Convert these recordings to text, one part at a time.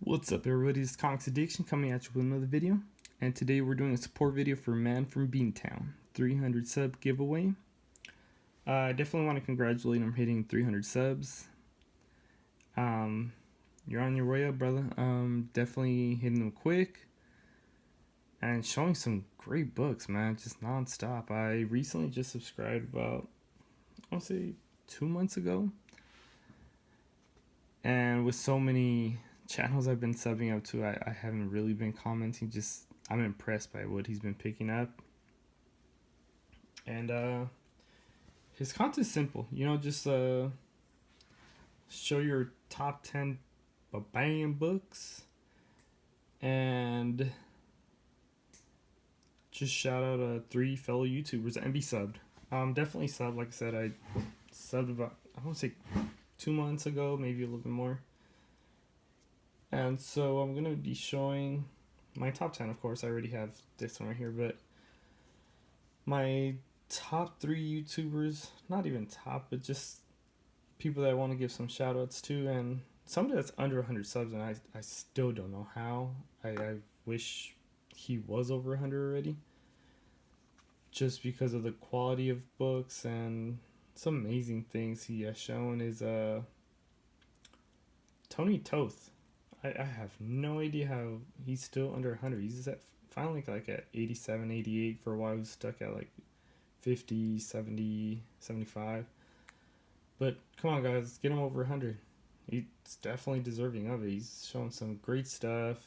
What's up everybody, it's Comics Addiction coming at you with another video. And today we're doing a support video for Man from Beantown, 300 sub giveaway. I definitely want to congratulate him hitting 300 subs. You're on your way up, brother. Definitely hitting them quick. And showing some great books, man, just non-stop. I recently just subscribed about, I want to say 2 months ago. And with so many channels I've been subbing up to, I haven't really been commenting. Just I'm impressed by what he's been picking up. And his content's simple, just show your top 10 banging books and just shout out 3 fellow YouTubers and be subbed. Definitely sub. Like I said, I subbed about, I want to say 2 months ago, maybe a little bit more. And so I'm going to be showing my top 10, of course. I already have this one right here, but my top 3 YouTubers, not even top, but just people that I want to give some shout outs to, and somebody that's under 100 subs, and I still don't know how. I wish he was over 100 already, just because of the quality of books and some amazing things he has shown. Is Tony Toth. I have no idea how he's still under 100. He's at finally like at 87, 88. For a while he was stuck at like 50, 70, 75. But come on guys, let's get him over 100. He's definitely deserving of it. He's showing some great stuff.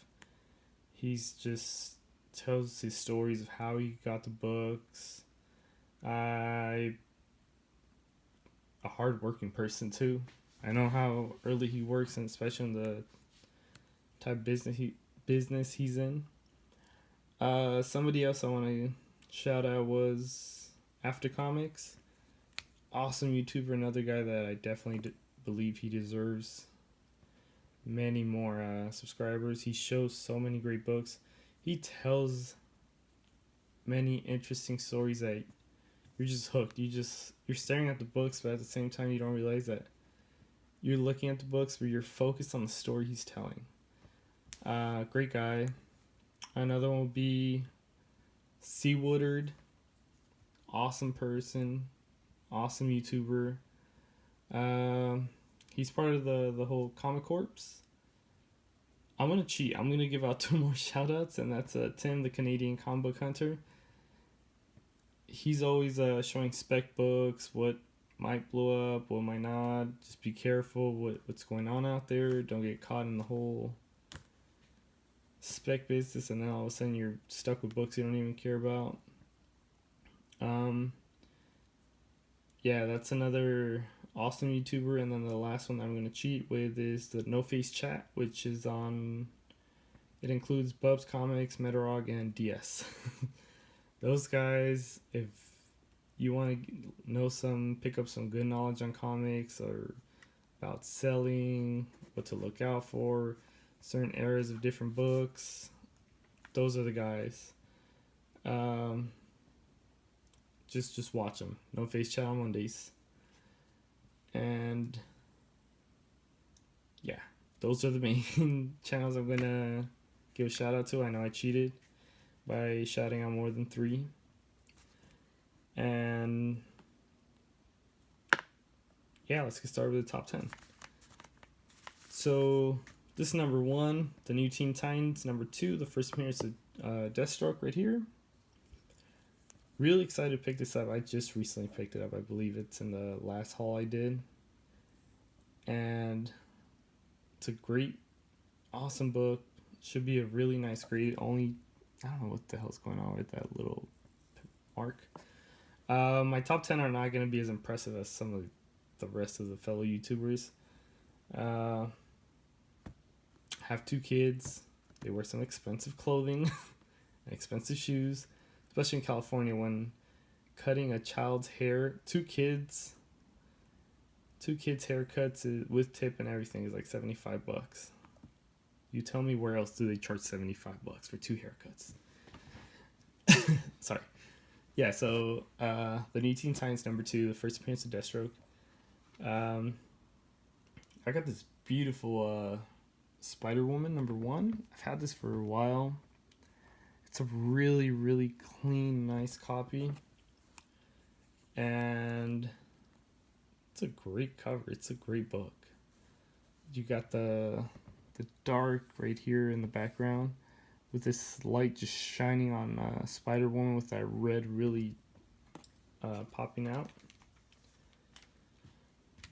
He's just tells his stories of how he got the books. A hard-working person too. I know how early he works, and especially in the type of business he's in. Somebody else I want to shout out was After Comics. Awesome YouTuber, another guy that I definitely believe he deserves many more subscribers. He shows so many great books. He tells many interesting stories that you're just hooked. You're staring at the books, but at the same time you don't realize that you're looking at the books, but you're focused on the story he's telling. Great guy. Another one would be C. Woodard. Awesome person. Awesome YouTuber. He's part of the whole Comic Corps. I'm going to cheat. I'm going to give out 2 more shout outs, and that's Tim, the Canadian comic book hunter. He's always showing spec books, what might blow up, what might not. Just be careful what's going on out there. Don't get caught in the whole spec business, and then all of a sudden you're stuck with books you don't even care about. Yeah, that's another awesome YouTuber. And then the last one I'm going to cheat with is the No Face Chat, which is on, it includes Bub's Comics, Metarog, and DS. Those guys, if you want to know pick up some good knowledge on comics or about selling, what to look out for, certain eras of different books, those are the guys. Just watch them. No Face Chat on Mondays. And yeah, those are the main channels I'm gonna give a shout out to. I know I cheated by shouting out more than 3. And yeah, let's get started with the top 10. So this is number 1, the new Teen Titans. Number 2, the first appearance of Deathstroke right here. Really excited to pick this up. I just recently picked it up. I believe it's in the last haul I did. And it's a great, awesome book. Should be a really nice grade. Only, I don't know what the hell's going on with that little mark. My top 10 are not going to be as impressive as some of the rest of the fellow YouTubers. Have 2 kids. They wear some expensive clothing and expensive shoes, especially in California when cutting a child's hair. 2 kids haircuts with tip and everything is like $75. You tell me where else do they charge $75 for 2 haircuts? Sorry. Yeah, so the new Teen Titans number 2, the first appearance of Deathstroke. I got this beautiful Spider-Woman #1. I've had this for a while. It's a really, really clean, nice copy. And it's a great cover. It's a great book. You got the dark right here in the background with this light just shining on Spider-Woman with that red really popping out.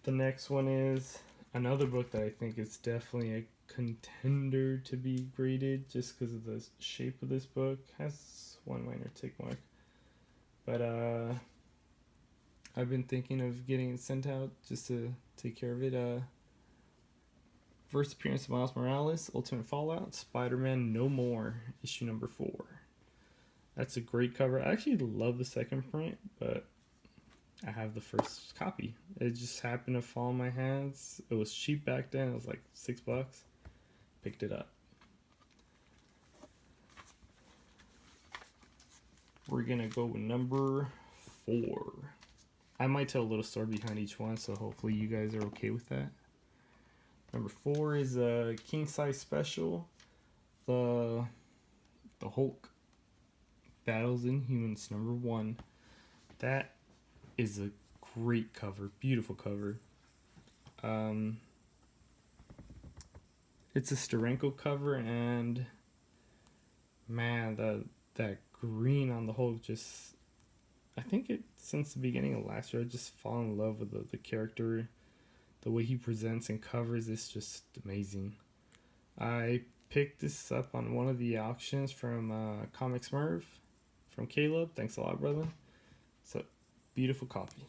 The next one is another book that I think is definitely a contender to be graded just because of the shape of this book. Has one minor tick mark. But I've been thinking of getting it sent out just to take care of it. First appearance of Miles Morales, Ultimate Fallout, Spider-Man No More, issue #4. That's a great cover. I actually love the second print, but I have the first copy. It just happened to fall in my hands. It was cheap back then. It was like $6. Picked it up. We're gonna go with #4. I might tell a little story behind each one, so hopefully you guys are okay with that. #4 is a king size special. The Hulk Battles Inhumans #1. That is a great cover, beautiful cover. It's a Steranko cover, and man, that green on the Hulk just, I think it since the beginning of last year, I just fall in love with the character. The way he presents and covers is just amazing. I picked this up on one of the auctions from Comic Smurf from Caleb. Thanks a lot, brother. So, beautiful copy.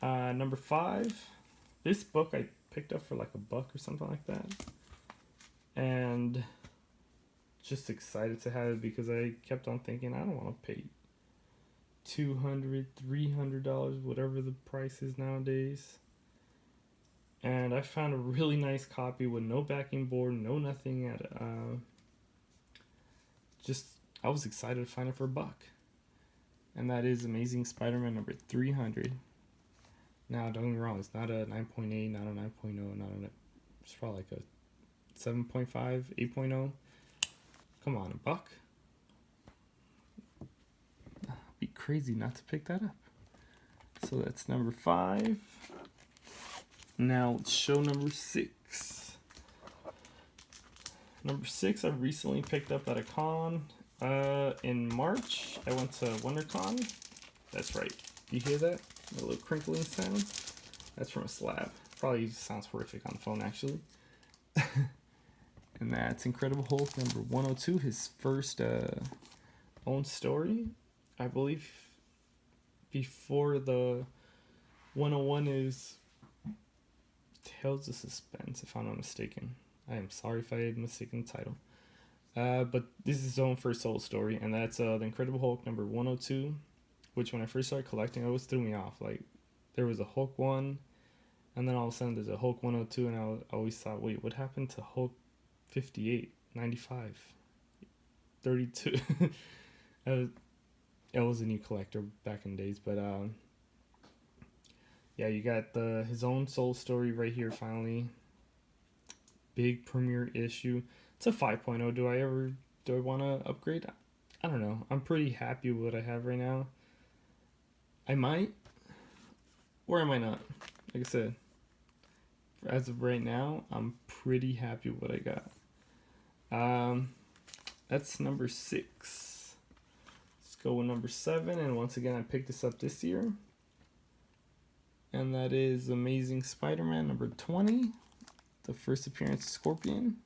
#5. This book I picked up for like $1 or something like that. And just excited to have it because I kept on thinking I don't want to pay $200, $300, whatever the price is nowadays. And I found a really nice copy with no backing board, no nothing at I was excited to find it for $1. And that is Amazing Spider-Man #300. Now, don't get me wrong, it's not a 9.8, not a 9.0, it's probably like a 7.5, 8.0. Come on, $1. Be crazy not to pick that up. So that's #5. Now show #6. #6 I recently picked up at a con. In March I went to WonderCon. That's right. You hear that? A little crinkling sound? That's from a slab. Probably sounds horrific on the phone actually. And that's Incredible Hulk #102, his first own story. I believe before the 101 is Tales of Suspense, if I'm not mistaken. I am sorry if I had mistaken the title. But this is his own first whole story, and that's The Incredible Hulk #102, which when I first started collecting, it always threw me off. Like, there was a Hulk 1, and then all of a sudden there's a Hulk 102, and I always thought, wait, what happened to Hulk 58, 95, 32? I was a new collector back in the days, but yeah, you got his own soul story right here finally. Big premiere issue. It's a 5.0. Do I want to upgrade? I don't know. I'm pretty happy with what I have right now. I might, or I might not. Like I said, as of right now, I'm pretty happy with what I got. That's #6. Let's go with #7, and once again, I picked this up this year. And that is Amazing Spider-Man #20, the first appearance of Scorpion.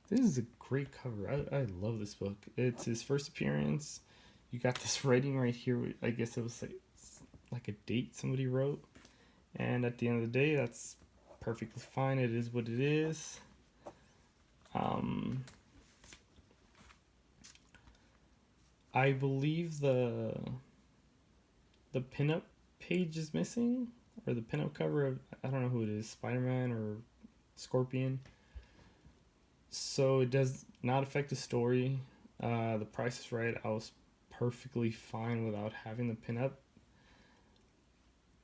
This is a great cover. I love this book. It's his first appearance. You got this writing right here. I guess it was like a date somebody wrote. And at the end of the day, that's perfectly fine. It is what it is. I believe the pinup page is missing, or the pinup cover of, I don't know who it is, Spider-Man or Scorpion. So it does not affect the story. The price is right. I was perfectly fine without having the pinup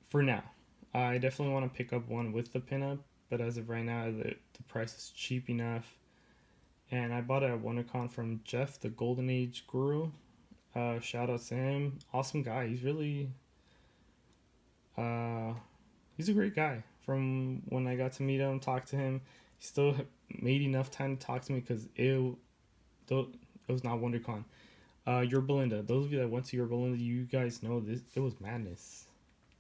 for now. I definitely want to pick up one with the pinup, but as of right now, the price is cheap enough. And I bought it at WonderCon from Jeff, the Golden Age Guru. Shout out to him. Awesome guy. He's really, he's a great guy. From when I got to meet him, talk to him, he still made enough time to talk to me because it was not WonderCon. Your Belinda. Those of you that went to Your Belinda, you guys know this. It was madness.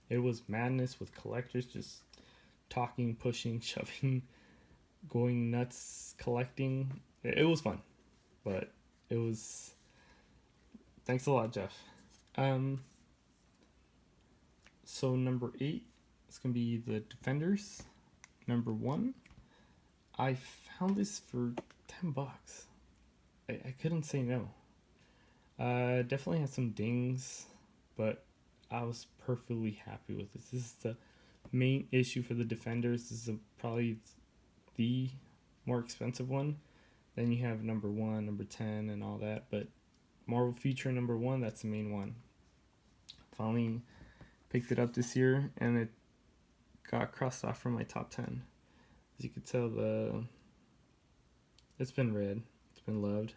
It was madness with collectors just talking, pushing, shoving, going nuts, collecting. It was fun, but it was. Thanks a lot, Jeff. So number 8 is gonna be the Defenders. Number 1, I found this for $10. I couldn't say no. Definitely had some dings, but I was perfectly happy with this. This is the main issue for the Defenders. This is probably the more expensive one. Then you have number 1, number 10, and all that. But Marvel Feature number 1, that's the main one. Finally picked it up this year, and it got crossed off from my top 10. As you can tell, it's been read. It's been loved.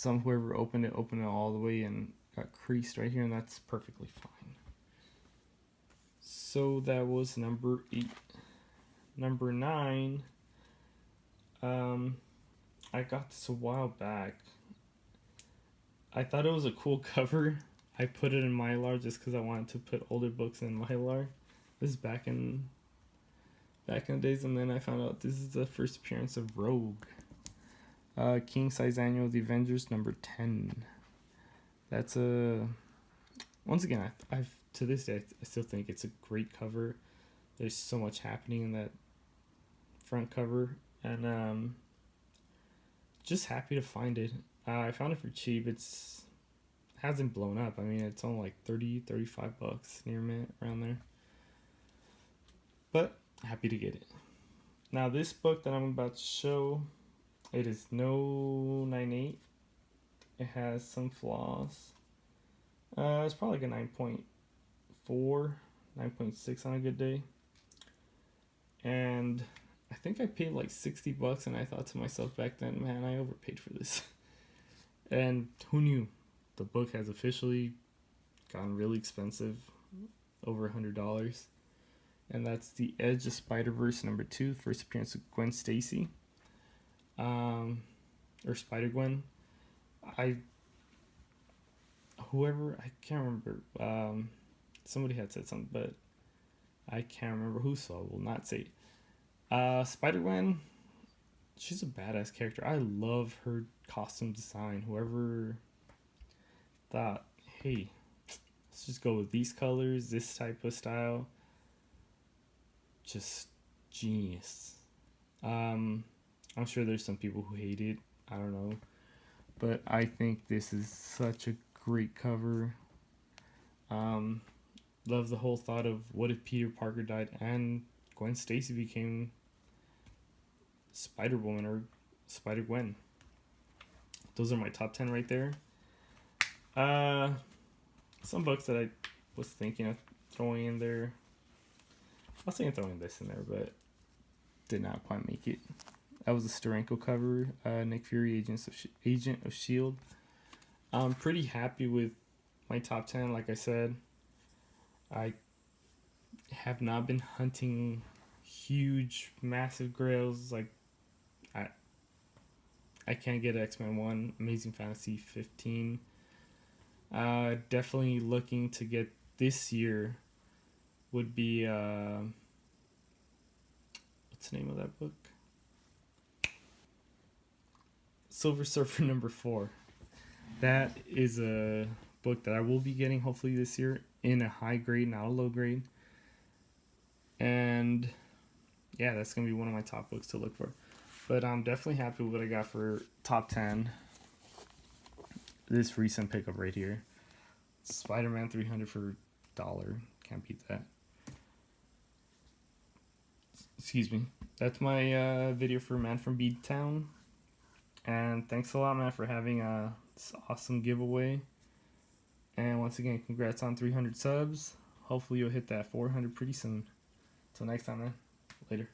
Whoever opened it all the way and got creased right here, and that's perfectly fine. So that was number 8. Number 9, I got this a while back. I thought it was a cool cover. I put it in Mylar just because I wanted to put older books in Mylar. This is back in the days, and then I found out this is the first appearance of Rogue. King Size Annual The Avengers number 10. That's once again, I've to this day I still think it's a great cover. There's so much happening in that front cover, and just happy to find it. I found it for cheap. Hasn't blown up. I mean, it's only like $30-$35 near mint, around there. But happy to get it. Now this book that I'm about to show, it is no 9.8. It has some flaws. It's probably like a 9.4, 9.6 on a good day. And I think I paid like $60, and I thought to myself back then, man, I overpaid for this. And who knew? The book has officially gotten really expensive, over $100. And that's The Edge of Spider-Verse number 2, first appearance of Gwen Stacy. Or Spider-Gwen. I can't remember. Somebody had said something, but I can't remember who, so I will not say. Spider-Gwen, she's a badass character. I love her costume design. Whoever thought, hey, let's just go with these colors, this type of style, just genius. I'm sure there's some people who hate it. I don't know. But I think this is such a great cover. Love the whole thought of what if Peter Parker died and Gwen Stacy became Spider-Woman or Spider-Gwen. Those are my top 10 right there. Some books that I was thinking of throwing in there. I was thinking of throwing this in there, but did not quite make it. That was a Steranko cover, Nick Fury, Agent of S.H.I.E.L.D. I'm pretty happy with my top 10. Like I said, I have not been hunting huge, massive grails. Like, I can't get X-Men 1, Amazing Fantasy 15. Definitely looking to get this year would be, what's the name of that book? Silver Surfer number 4. That is a book that I will be getting hopefully this year in a high grade, not a low grade. And yeah, that's going to be one of my top books to look for. But I'm definitely happy with what I got for top 10. This recent pickup right here. Spider-Man 300 for $1. Can't beat that. Excuse me. That's my video for Man from Beantown. And thanks a lot, man, for having this awesome giveaway. And once again, congrats on 300 subs. Hopefully you'll hit that 400 pretty soon. Till next time, man. Later.